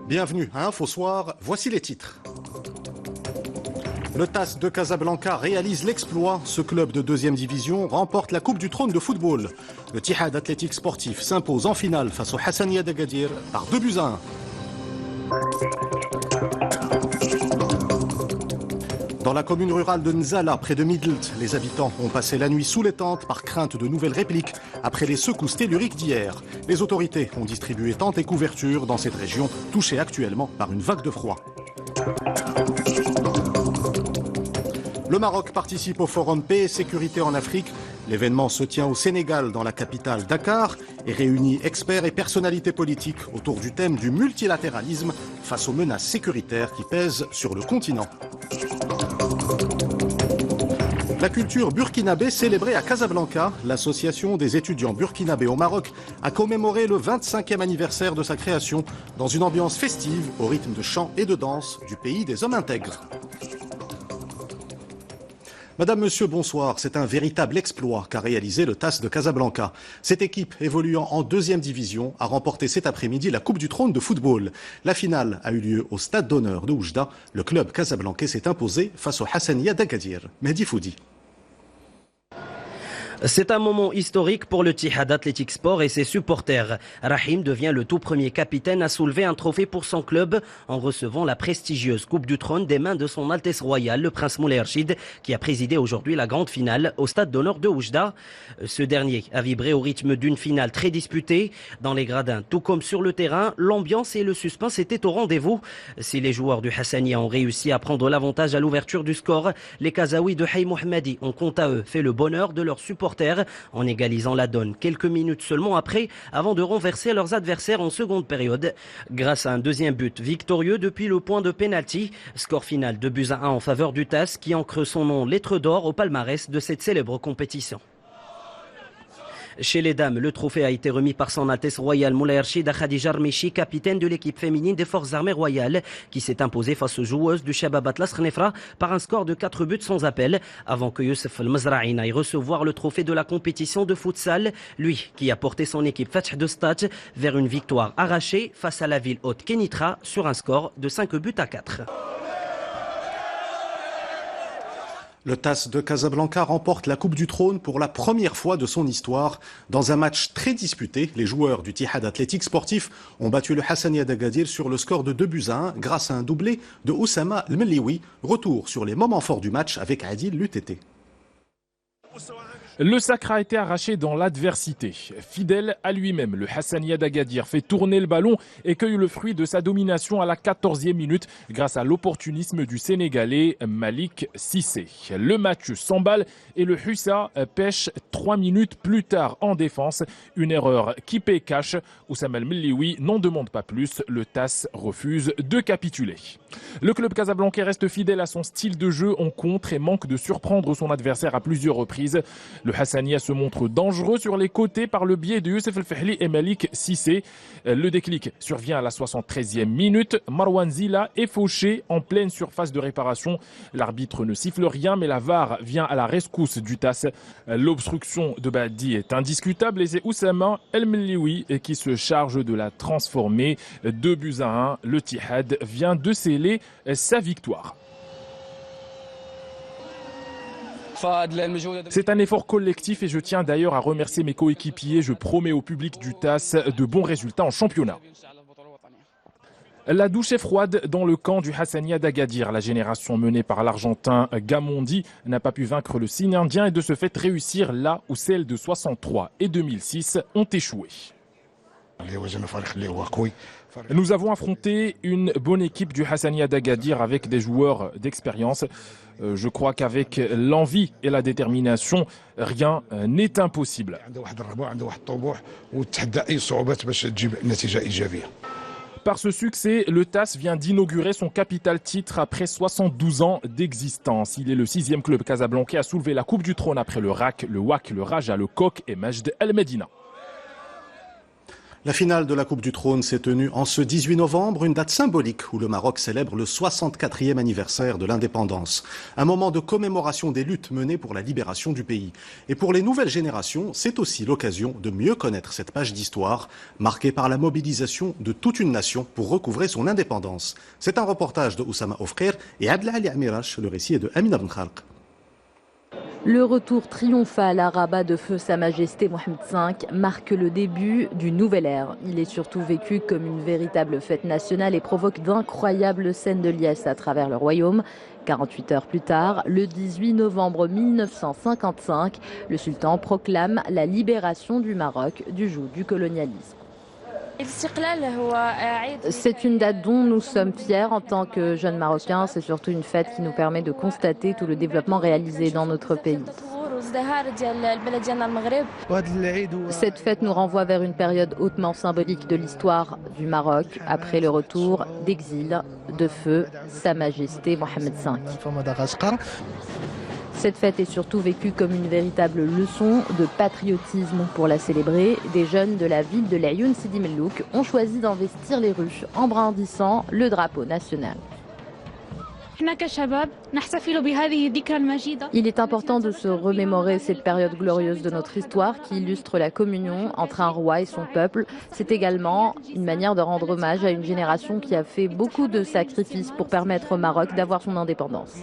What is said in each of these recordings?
Bienvenue à Info Soir, voici les titres. Le TAS de Casablanca réalise l'exploit. Ce club de 2e division remporte la Coupe du Trône de football. Le Tihad Athlétique Sportif s'impose en finale face au Hassania d'Agadir par 2-1. Dans la commune rurale de Nzala, près de Midelt, les habitants ont passé la nuit sous les tentes par crainte de nouvelles répliques après les secousses telluriques d'hier. Les autorités ont distribué tentes et couvertures dans cette région touchée actuellement par une vague de froid. Le Maroc participe au Forum Paix et Sécurité en Afrique. L'événement se tient au Sénégal, dans la capitale Dakar, et réunit experts et personnalités politiques autour du thème du multilatéralisme face aux menaces sécuritaires qui pèsent sur le continent. La culture burkinabé célébrée à Casablanca, l'association des étudiants burkinabés au Maroc a commémoré le 25e anniversaire de sa création dans une ambiance festive au rythme de chants et de danse du pays des hommes intègres. Madame, Monsieur, bonsoir. C'est un véritable exploit qu'a réalisé le TAS de Casablanca. Cette équipe, évoluant en 2e division, a remporté cet après-midi la Coupe du Trône de football. La finale a eu lieu au Stade d'honneur de Oujda. Le club casablancais s'est imposé face au Hassania d'Agadir. Mehdi Foudi. C'est un moment historique pour le Tihad Athlétique Sport et ses supporters. Rahim devient le tout premier capitaine à soulever un trophée pour son club en recevant la prestigieuse Coupe du Trône des mains de son Altesse Royale, le Prince Moulay Rachid, qui a présidé aujourd'hui la grande finale au Stade d'honneur de Oujda. Ce dernier a vibré au rythme d'une finale très disputée. Dans les gradins, tout comme sur le terrain, l'ambiance et le suspense étaient au rendez-vous. Si les joueurs du Hassania ont réussi à prendre l'avantage à l'ouverture du score, les Kazaouis de Hay Mohammadi ont quant à eux fait le bonheur de leurs supporters en égalisant la donne quelques minutes seulement après, avant de renverser leurs adversaires en seconde période. Grâce à un deuxième but victorieux depuis le point de pénalty, score final 2-1 en faveur du TAS qui ancre son nom lettre d'or au palmarès de cette célèbre compétition. Chez les dames, le trophée a été remis par son Altesse Royale Moulay Rachid à Khadija Rmichi, capitaine de l'équipe féminine des Forces armées royales, qui s'est imposée face aux joueuses du Shabab Atlas Khnefra par un score de 4 buts sans appel, avant que Youssef El-Mezraï n'aille recevoir le trophée de la compétition de futsal, lui qui a porté son équipe Fatih de Stade vers une victoire arrachée face à la ville haute Kenitra sur un score de 5-4. Le TAS de Casablanca remporte la Coupe du Trône pour la première fois de son histoire. Dans un match très disputé, les joueurs du Tihad Athlétique Sportif ont battu le Hassania d'Agadir sur le score de 2-1 grâce à un doublé de Oussama El-Melliwi. Retour sur les moments forts du match avec Adil Lutété. Le sacre a été arraché dans l'adversité. Fidèle à lui-même, le Hassania d'Agadir fait tourner le ballon et cueille le fruit de sa domination à la 14e minute grâce à l'opportunisme du Sénégalais Malik Cissé. Le match s'emballe et le Hussa pêche 3 minutes plus tard en défense. Une erreur qui paie cash. Oussama El-Melliwi n'en demande pas plus. Le TAS refuse de capituler. Le club casablancais reste fidèle à son style de jeu en contre et manque de surprendre son adversaire à plusieurs reprises. Le Hassania se montre dangereux sur les côtés par le biais de Youssef El-Fehli et Malik Cissé. Le déclic survient à la 73e minute. Marwan Zila est fauché en pleine surface de réparation. L'arbitre ne siffle rien, mais la VAR vient à la rescousse du TAS. L'obstruction de Badi est indiscutable et c'est Oussama El-Melliwi qui se charge de la transformer. 2-1. Le Tihad vient de sceller sa victoire. C'est un effort collectif et je tiens d'ailleurs à remercier mes coéquipiers. Je promets au public du TAS de bons résultats en championnat. La douche est froide dans le camp du Hassania d'Agadir. La génération menée par l'Argentin Gamondi n'a pas pu vaincre le signe indien et de ce fait réussir là où celles de 63 et 2006 ont échoué. Nous avons affronté une bonne équipe du Hassania d'Agadir avec des joueurs d'expérience. Je crois qu'avec l'envie et la détermination, rien n'est impossible. Par ce succès, le TAS vient d'inaugurer son capital titre après 72 ans d'existence. Il est le 6e club casablancais à soulever la Coupe du Trône après le RAC, le WAC, le Raja, le Coq et Majd El Medina. La finale de la Coupe du Trône s'est tenue en ce 18 novembre, une date symbolique où le Maroc célèbre le 64e anniversaire de l'indépendance. Un moment de commémoration des luttes menées pour la libération du pays. Et pour les nouvelles générations, c'est aussi l'occasion de mieux connaître cette page d'histoire, marquée par la mobilisation de toute une nation pour recouvrer son indépendance. C'est un reportage de Oussama Ofkir et Abdel Ali Amirash. Le récit est de Amina Ben Khalq. Le retour triomphal à Rabat de feu Sa Majesté Mohamed V marque le début d'une nouvelle ère. Il est surtout vécu comme une véritable fête nationale et provoque d'incroyables scènes de liesse à travers le royaume. 48 heures plus tard, le 18 novembre 1955, le sultan proclame la libération du Maroc du joug du colonialisme. C'est une date dont nous sommes fiers en tant que jeunes Marocains. C'est surtout une fête qui nous permet de constater tout le développement réalisé dans notre pays. Cette fête nous renvoie vers une période hautement symbolique de l'histoire du Maroc après le retour d'exil de feu Sa Majesté Mohamed V. Cette fête est surtout vécue comme une véritable leçon de patriotisme. Pour la célébrer, des jeunes de la ville de l'Ayoun Sidi Mellouk ont choisi d'investir les rues en brandissant le drapeau national. Il est important de se remémorer cette période glorieuse de notre histoire qui illustre la communion entre un roi et son peuple. C'est également une manière de rendre hommage à une génération qui a fait beaucoup de sacrifices pour permettre au Maroc d'avoir son indépendance.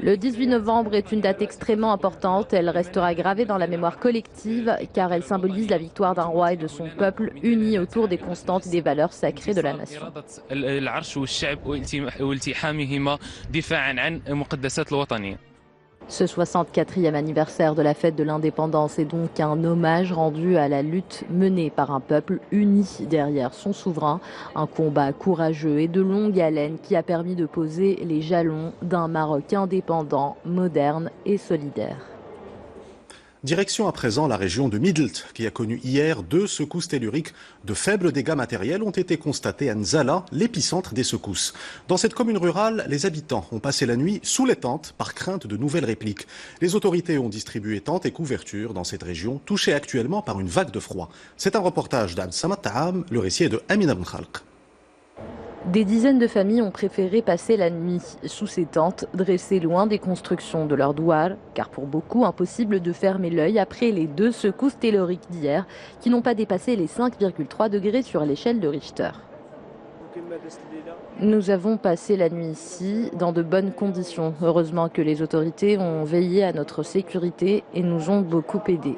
Le 18 novembre est une date extrêmement importante. Elle restera gravée dans la mémoire collective car elle symbolise la victoire d'un roi et de son peuple unis autour des constantes et des valeurs sacrées de la nation. Ce 64e anniversaire de la fête de l'indépendance est donc un hommage rendu à la lutte menée par un peuple uni derrière son souverain. Un combat courageux et de longue haleine qui a permis de poser les jalons d'un Maroc indépendant, moderne et solidaire. Direction à présent la région de Midelt, qui a connu hier 2 secousses telluriques. De faibles dégâts matériels ont été constatés à Nzala, l'épicentre des secousses. Dans cette commune rurale, les habitants ont passé la nuit sous les tentes par crainte de nouvelles répliques. Les autorités ont distribué tentes et couvertures dans cette région, touchée actuellement par une vague de froid. C'est un reportage d'Abd Samad Taam, le récit est de Amina Ben Khalq. Des dizaines de familles ont préféré passer la nuit sous ces tentes, dressées loin des constructions de leur douar, car pour beaucoup, impossible de fermer l'œil après les 2 secousses telluriques d'hier, qui n'ont pas dépassé les 5,3 degrés sur l'échelle de Richter. Nous avons passé la nuit ici dans de bonnes conditions. Heureusement que les autorités ont veillé à notre sécurité et nous ont beaucoup aidés.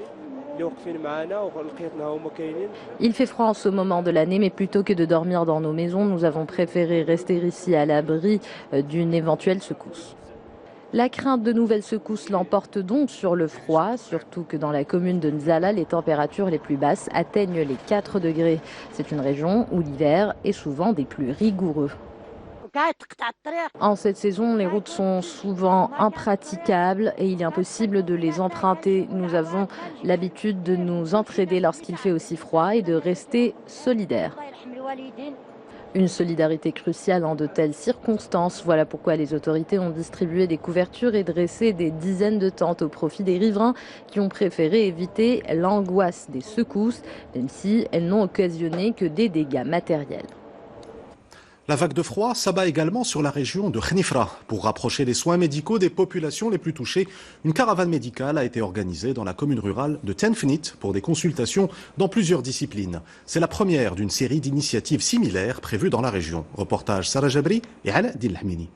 Il fait froid en ce moment de l'année, mais plutôt que de dormir dans nos maisons, nous avons préféré rester ici à l'abri d'une éventuelle secousse. La crainte de nouvelles secousses l'emporte donc sur le froid, surtout que dans la commune de Nzala, les températures les plus basses atteignent les 4 degrés. C'est une région où l'hiver est souvent des plus rigoureux. En cette saison, les routes sont souvent impraticables et il est impossible de les emprunter. Nous avons l'habitude de nous entraider lorsqu'il fait aussi froid et de rester solidaires. Une solidarité cruciale en de telles circonstances. Voilà pourquoi les autorités ont distribué des couvertures et dressé des dizaines de tentes au profit des riverains qui ont préféré éviter l'angoisse des secousses, même si elles n'ont occasionné que des dégâts matériels. La vague de froid s'abat également sur la région de Khnifra. Pour rapprocher les soins médicaux des populations les plus touchées, une caravane médicale a été organisée dans la commune rurale de Tenfnit pour des consultations dans plusieurs disciplines. C'est la première d'une série d'initiatives similaires prévues dans la région. Reportage Sarah Jabri et Ala Dilhmini.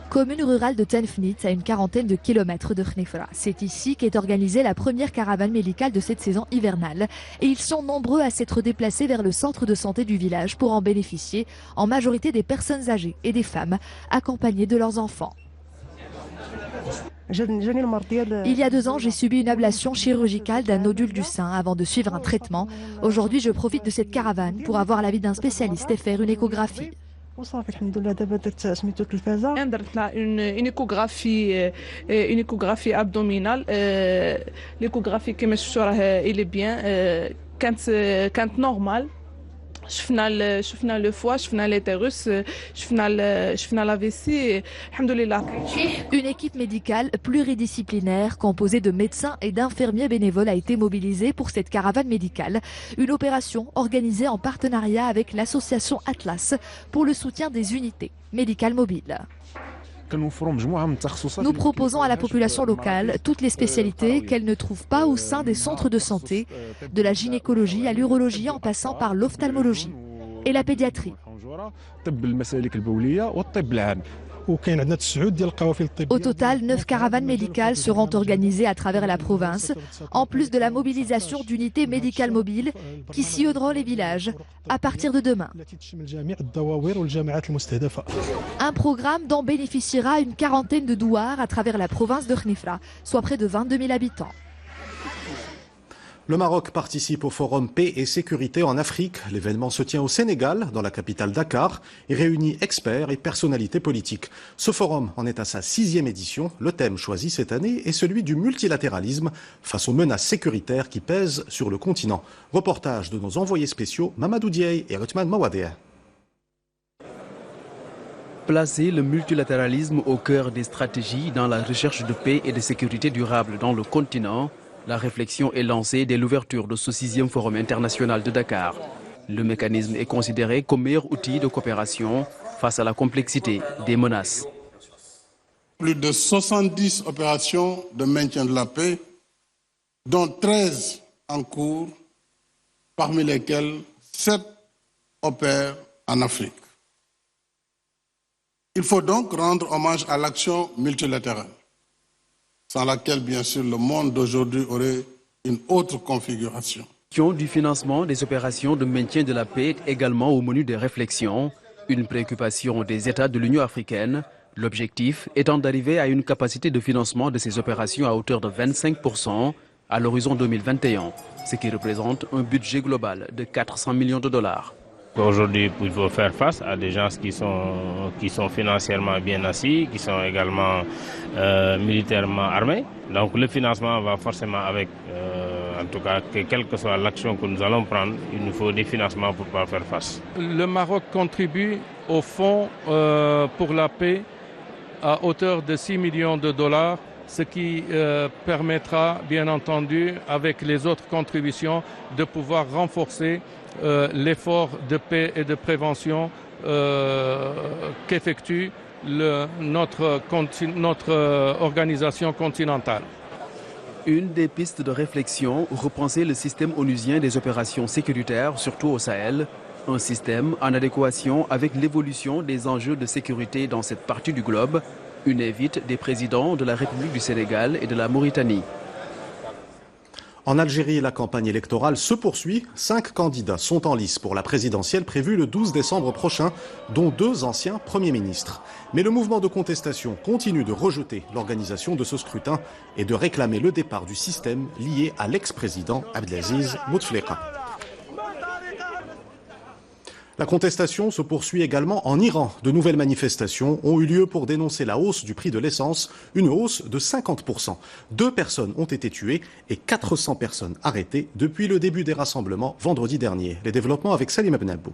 Commune rurale de Tenfnit, à une quarantaine de kilomètres de Khnifra. C'est ici qu'est organisée la première caravane médicale de cette saison hivernale. Et ils sont nombreux à s'être déplacés vers le centre de santé du village pour en bénéficier, en majorité des personnes âgées et des femmes, accompagnées de leurs enfants. Il y a 2 ans, j'ai subi une ablation chirurgicale d'un nodule du sein avant de suivre un traitement. Aujourd'hui, je profite de cette caravane pour avoir l'avis d'un spécialiste et faire une échographie. Une échographie abdominale. L'échographie il est bien. Quand normal شفنا le foie, شفنا l'utérus, شفنا la vessie, alhamdoulilah. Une équipe médicale pluridisciplinaire composée de médecins et d'infirmiers bénévoles a été mobilisée pour cette caravane médicale. Une opération organisée en partenariat avec l'association Atlas pour le soutien des unités médicales mobiles. Nous proposons à la population locale toutes les spécialités qu'elle ne trouve pas au sein des centres de santé, de la gynécologie à l'urologie en passant par l'ophtalmologie et la pédiatrie. Au total, 9 caravanes médicales seront organisées à travers la province, en plus de la mobilisation d'unités médicales mobiles qui sillonneront les villages à partir de demain. Un programme dont bénéficiera une quarantaine de douars à travers la province de Khnifra, soit près de 22 000 habitants. Le Maroc participe au forum Paix et Sécurité en Afrique. L'événement se tient au Sénégal, dans la capitale Dakar, et réunit experts et personnalités politiques. Ce forum en est à sa 6e édition. Le thème choisi cette année est celui du multilatéralisme face aux menaces sécuritaires qui pèsent sur le continent. Reportage de nos envoyés spéciaux Mamadou Diaye et Othman Mawadeh. Placer le multilatéralisme au cœur des stratégies dans la recherche de paix et de sécurité durable dans le continent, la réflexion est lancée dès l'ouverture de ce 6e forum international de Dakar. Le mécanisme est considéré comme meilleur outil de coopération face à la complexité des menaces. Plus de 70 opérations de maintien de la paix, dont 13 en cours, parmi lesquelles 7 opèrent en Afrique. Il faut donc rendre hommage à l'action multilatérale, sans laquelle, bien sûr, le monde d'aujourd'hui aurait une autre configuration. La question du financement des opérations de maintien de la paix est également au menu des réflexions, une préoccupation des États de l'Union africaine, l'objectif étant d'arriver à une capacité de financement de ces opérations à hauteur de 25% à l'horizon 2021, ce qui représente un budget global de 400 millions de dollars. Aujourd'hui, il faut faire face à des gens qui sont financièrement bien assis, qui sont également militairement armés. Donc le financement va forcément avec, en tout cas, quelle que soit l'action que nous allons prendre, il nous faut des financements pour pouvoir faire face. Le Maroc contribue au fonds pour la paix à hauteur de 6 millions de dollars, ce qui permettra, bien entendu, avec les autres contributions, de pouvoir renforcer l'effort de paix et de prévention qu'effectue notre organisation continentale. Une des pistes de réflexion, repenser le système onusien des opérations sécuritaires, surtout au Sahel, un système en adéquation avec l'évolution des enjeux de sécurité dans cette partie du globe, une invite des présidents de la République du Sénégal et de la Mauritanie. En Algérie, la campagne électorale se poursuit. 5 candidats sont en lice pour la présidentielle prévue le 12 décembre prochain, dont 2 anciens premiers ministres. Mais le mouvement de contestation continue de rejeter l'organisation de ce scrutin et de réclamer le départ du système lié à l'ex-président Abdelaziz Bouteflika. La contestation se poursuit également en Iran. De nouvelles manifestations ont eu lieu pour dénoncer la hausse du prix de l'essence, une hausse de 50%. 2 personnes ont été tuées et 400 personnes arrêtées depuis le début des rassemblements vendredi dernier. Les développements avec Salim Abnabou.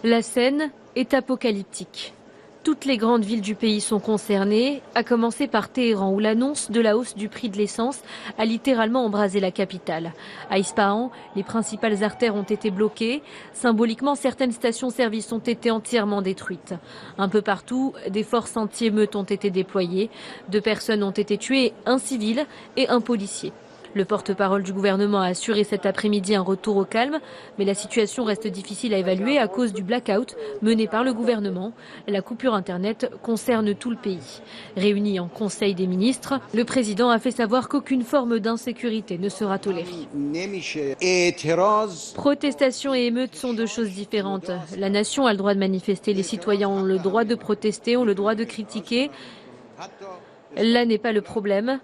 La scène est apocalyptique. Toutes les grandes villes du pays sont concernées, à commencer par Téhéran où l'annonce de la hausse du prix de l'essence a littéralement embrasé la capitale. À Ispahan, les principales artères ont été bloquées. Symboliquement, certaines stations-service ont été entièrement détruites. Un peu partout, des forces anti-émeutes ont été déployées. 2 personnes ont été tuées, un civil et un policier. Le porte-parole du gouvernement a assuré cet après-midi un retour au calme, mais la situation reste difficile à évaluer à cause du blackout mené par le gouvernement. La coupure Internet concerne tout le pays. Réuni en Conseil des ministres, le président a fait savoir qu'aucune forme d'insécurité ne sera tolérée. Protestation et émeute sont 2 choses différentes. La nation a le droit de manifester, les citoyens ont le droit de protester, ont le droit de critiquer. Là n'est pas le problème.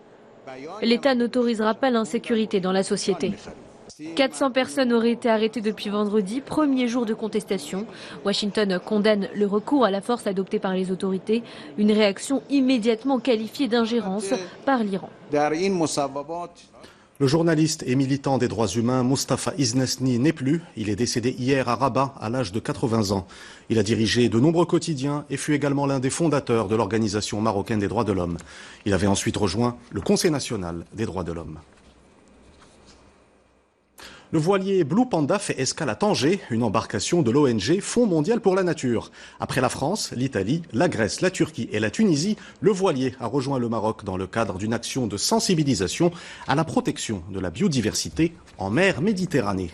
L'État n'autorisera pas l'insécurité dans la société. 400 personnes auraient été arrêtées depuis vendredi, premier jour de contestation. Washington condamne le recours à la force adopté par les autorités, une réaction immédiatement qualifiée d'ingérence par l'Iran. Le journaliste et militant des droits humains Mustafa Iznasni n'est plus. Il est décédé hier à Rabat à l'âge de 80 ans. Il a dirigé de nombreux quotidiens et fut également l'un des fondateurs de l'Organisation marocaine des droits de l'homme. Il avait ensuite rejoint le Conseil national des droits de l'homme. Le voilier Blue Panda fait escale à Tanger, une embarcation de l'ONG Fonds mondial pour la nature. Après la France, l'Italie, la Grèce, la Turquie et la Tunisie, le voilier a rejoint le Maroc dans le cadre d'une action de sensibilisation à la protection de la biodiversité en mer Méditerranée.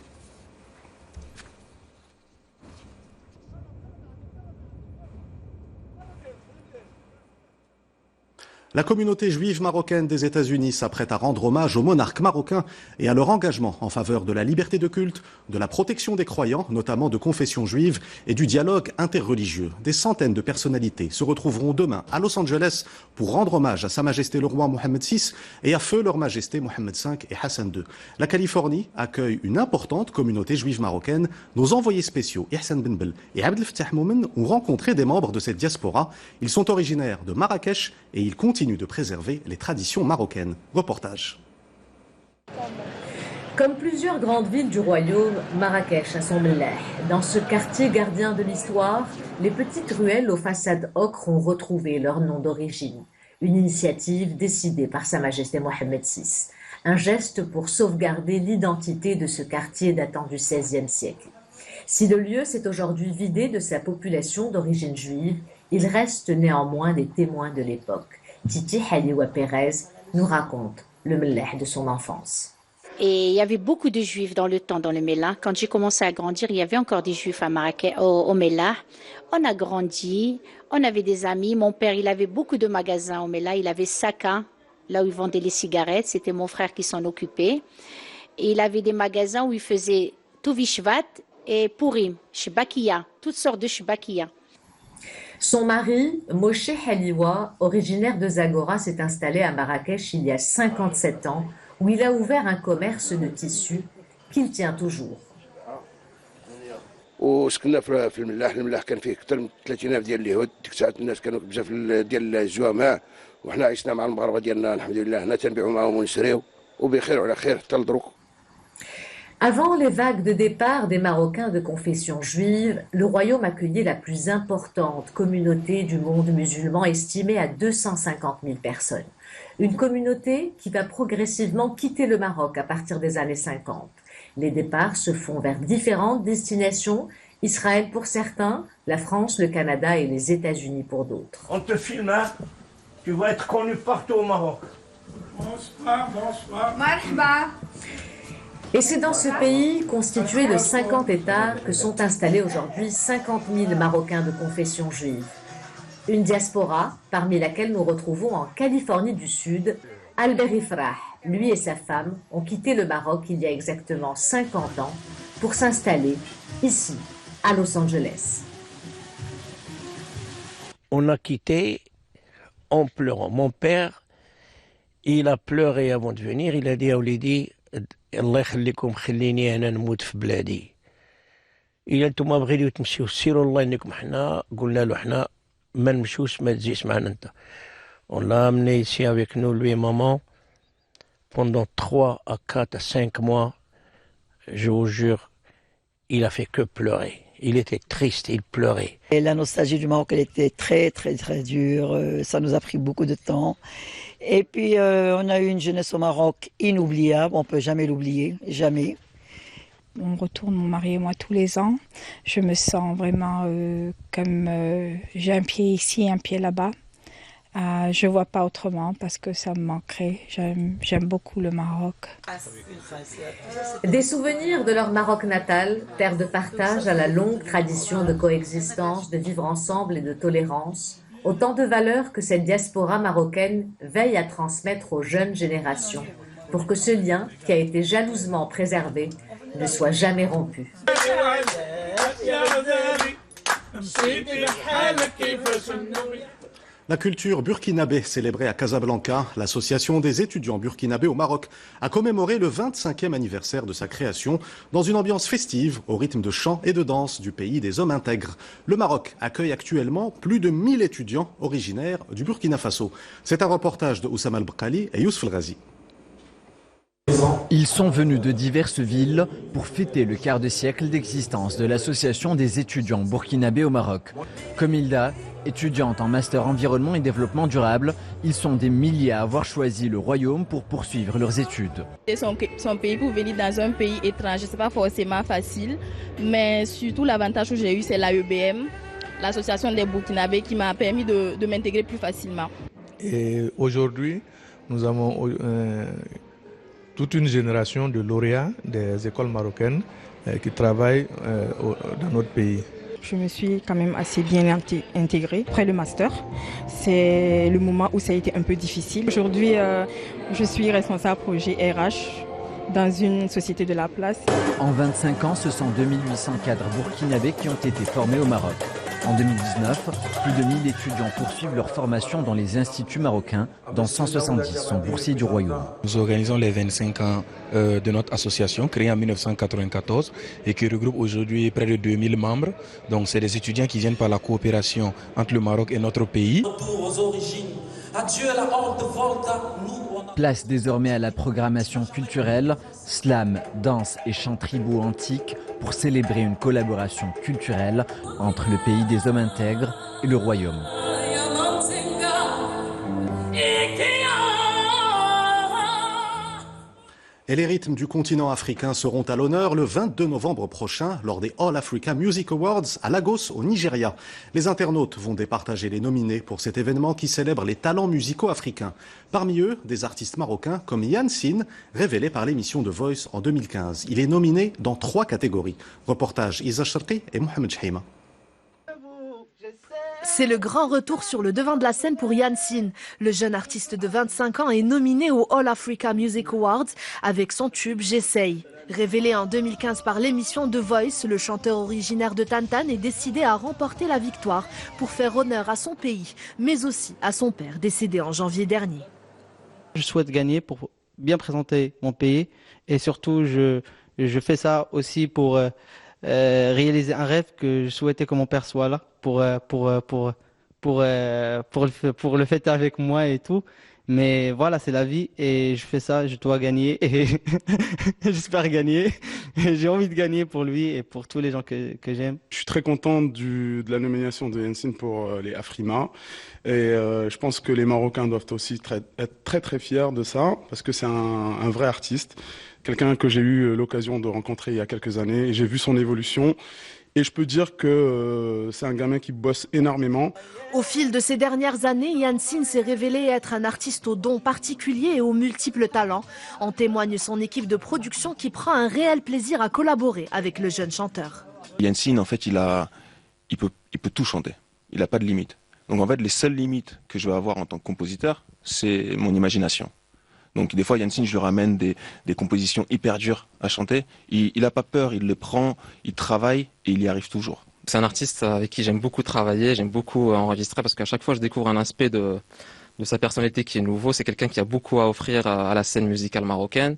La communauté juive marocaine des États-Unis s'apprête à rendre hommage aux monarques marocains et à leur engagement en faveur de la liberté de culte, de la protection des croyants, notamment de confession juive, et du dialogue interreligieux. Des centaines de personnalités se retrouveront demain à Los Angeles pour rendre hommage à Sa Majesté le roi Mohammed VI et à feu leur Majesté Mohammed V et Hassan II. La Californie accueille une importante communauté juive marocaine. Nos envoyés spéciaux Ihsan Benbel et Abdel Fattah Moumen ont rencontré des membres de cette diaspora. Ils sont originaires de Marrakech et ils continuent de préserver les traditions marocaines. Reportage. Comme plusieurs grandes villes du royaume, Marrakech a son mellah. Dans ce quartier gardien de l'histoire, les petites ruelles aux façades ocre ont retrouvé leur nom d'origine. Une initiative décidée par Sa Majesté Mohammed VI. Un geste pour sauvegarder l'identité de ce quartier datant du XVIe siècle. Si le lieu s'est aujourd'hui vidé de sa population d'origine juive, il reste néanmoins des témoins de l'époque. Titi Haliwa Perez nous raconte le mellah de son enfance. Et il y avait beaucoup de juifs dans le temps dans le Mellah. Quand j'ai commencé à grandir, il y avait encore des juifs à Marrakech, au Mellah. On a grandi, on avait des amis. Mon père, il avait beaucoup de magasins au Mellah. Il avait Saka, là où il vendait les cigarettes. C'était mon frère qui s'en occupait. Et il avait des magasins où il faisait Touvishvat et Purim, Shbakia, toutes sortes de Shbakia. Son mari, Moshe Haliwa, originaire de Zagora, s'est installé à Marrakech il y a 57 ans, où il a ouvert un commerce de tissus qu'il tient toujours. وسكننا في الملاح. الملاح كان فيه اكثر من 30000 ديال اليهود. ديك الساعات الناس كانوا بزاف ديال الزعماء وحنا عشنا مع المغاربه ديالنا الحمد لله. هنا تنبيعوا معاهم ونشريو وبخير وعلى خير حتى لدروك. Avant les vagues de départ des Marocains de confession juive, le royaume accueillait la plus importante communauté du monde musulman, estimée à 250 000 personnes. Une communauté qui va progressivement quitter le Maroc à partir des années 50. Les départs se font vers différentes destinations, Israël pour certains, la France, le Canada et les États-Unis pour d'autres. On te filme, hein? Tu vas être connu partout au Maroc. Bonsoir, bonsoir. Marhaba. Et c'est dans ce pays, constitué de 50 États, que sont installés aujourd'hui 50 000 Marocains de confession juive. Une diaspora, parmi laquelle nous retrouvons en Californie du Sud, Albert Ifrah. Lui et sa femme ont quitté le Maroc il y a exactement 50 ans pour s'installer ici, à Los Angeles. On a quitté en pleurant. Mon père, il a pleuré avant de venir. Il a dit à Oulidi, الله يخليكم خليني انا نموت في بلادي. الا نتوما بغيتو تمشيو سيروا الله انكم حنا قلنا له حنا ما نمشوش ما تجيش معنا انت. On l'a amené ici avec nous, lui et maman, pendant 3 à 4 à 5 mois. Je vous jure, il a fait que pleurer. Il était triste, il pleurait. Et la nostalgie du Maroc, elle était très, très, très dure. Ça nous a pris beaucoup de temps. Et puis, on a eu une jeunesse au Maroc inoubliable. On ne peut jamais l'oublier, jamais. On retourne, mon mari et moi, tous les ans. Je me sens vraiment comme j'ai un pied ici et un pied là-bas. Je ne vois pas autrement parce que ça me manquerait. J'aime beaucoup le Maroc. Des souvenirs de leur Maroc natal, terre de partage à la longue tradition de coexistence, de vivre ensemble et de tolérance. Autant de valeurs que cette diaspora marocaine veille à transmettre aux jeunes générations pour que ce lien qui a été jalousement préservé ne soit jamais rompu. La culture burkinabé célébrée à Casablanca, l'association des étudiants burkinabés au Maroc a commémoré le 25e anniversaire de sa création dans une ambiance festive au rythme de chants et de danse du pays des hommes intègres. Le Maroc accueille actuellement plus de 1000 étudiants originaires du Burkina Faso. C'est un reportage de Oussama Al-Bqali et Youssef El-Ghazi. présents. Ils sont venus de diverses villes pour fêter le quart de siècle d'existence de l'association des étudiants burkinabés au Maroc. Comme Hilda, étudiante en master environnement et développement durable, ils sont des milliers à avoir choisi le royaume pour poursuivre leurs études. Son pays pour venir dans un pays étranger, ce n'est pas forcément facile, mais surtout l'avantage que j'ai eu, c'est l'AEBM, l'association des Burkinabés, qui m'a permis de m'intégrer plus facilement. Et aujourd'hui, nous avons toute une génération de lauréats des écoles marocaines qui travaillent dans notre pays. Je me suis quand même assez bien intégrée. Après le master, c'est le moment où ça a été un peu difficile. Aujourd'hui, je suis responsable projet RH dans une société de la place. En 25 ans, ce sont 2800 cadres burkinabés qui ont été formés au Maroc. En 2019, plus de 1000 étudiants poursuivent leur formation dans les instituts marocains, dont 170 sont boursiers du Royaume. Nous organisons les 25 ans de notre association, créée en 1994 et qui regroupe aujourd'hui près de 2000 membres. Donc c'est des étudiants qui viennent par la coopération entre le Maroc et notre pays. Place désormais à la programmation culturelle, slam, danse et chants tribaux antiques pour célébrer une collaboration culturelle entre le pays des hommes intègres et le royaume. Et les rythmes du continent africain seront à l'honneur le 22 novembre prochain lors des All Africa Music Awards à Lagos au Nigeria. Les internautes vont départager les nominés pour cet événement qui célèbre les talents musicaux africains. Parmi eux, des artistes marocains comme Yann Sin, révélé par l'émission The Voice en 2015. Il est nominé dans 3 catégories. Reportage Isa Sharqi et Mohamed Chahima. C'est le grand retour sur le devant de la scène pour Yann Sin. Le jeune artiste de 25 ans est nominé aux All Africa Music Awards avec son tube J'essaye. Révélé en 2015 par l'émission The Voice, le chanteur originaire de Tantan est décidé à remporter la victoire pour faire honneur à son pays, mais aussi à son père décédé en janvier dernier. Je souhaite gagner pour bien présenter mon pays et surtout je fais ça aussi pour réaliser un rêve que je souhaitais que mon père soit là pour le fêter avec moi et tout. Mais voilà, c'est la vie et je fais ça, je dois gagner et j'espère gagner. J'ai envie de gagner pour lui et pour tous les gens que j'aime. Je suis très content de la nomination de Yann Sin pour les Afrima et je pense que les Marocains doivent aussi être très très fiers de ça parce que c'est un vrai artiste, quelqu'un que j'ai eu l'occasion de rencontrer il y a quelques années et j'ai vu son évolution. Et je peux dire que c'est un gamin qui bosse énormément. Au fil de ces dernières années, Yann Sin s'est révélé être un artiste aux dons particuliers et aux multiples talents. En témoigne son équipe de production qui prend un réel plaisir à collaborer avec le jeune chanteur. Yann Sin, en fait, il peut tout chanter. Il n'a pas de limite. Donc en fait, les seules limites que je vais avoir en tant que compositeur, c'est mon imagination. Donc des fois, Yann Sin, je lui ramène des compositions hyper dures à chanter. Il n'a pas peur, il le prend, il travaille et il y arrive toujours. C'est un artiste avec qui j'aime beaucoup travailler, j'aime beaucoup enregistrer parce qu'à chaque fois, je découvre un aspect de sa personnalité qui est nouveau. C'est quelqu'un qui a beaucoup à offrir à la scène musicale marocaine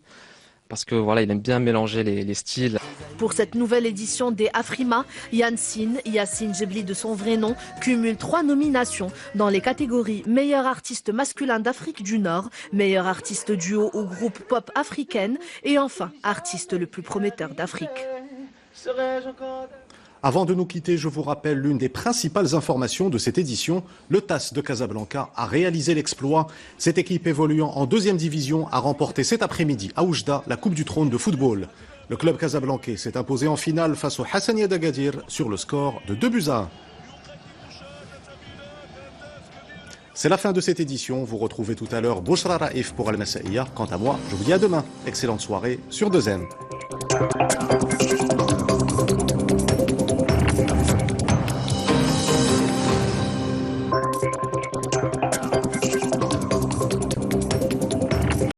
parce que voilà, il aime bien mélanger les styles. Pour cette nouvelle édition des Afrima, Yann Sin, Yassine Jebli de son vrai nom, cumule 3 nominations dans les catégories meilleur artiste masculin d'Afrique du Nord, meilleur artiste duo ou groupe pop africaine et enfin artiste le plus prometteur d'Afrique. Avant de nous quitter, je vous rappelle l'une des principales informations de cette édition. Le TAS de Casablanca a réalisé l'exploit. Cette équipe évoluant en 2e division a remporté cet après-midi à Oujda la Coupe du Trône de football. Le club casablancais s'est imposé en finale face au Hassania d'Agadir sur le score de 2-1. C'est la fin de cette édition. Vous retrouvez tout à l'heure Bouchra Raif pour Al-Masaïa. Quant à moi, je vous dis à demain. Excellente soirée sur 2M.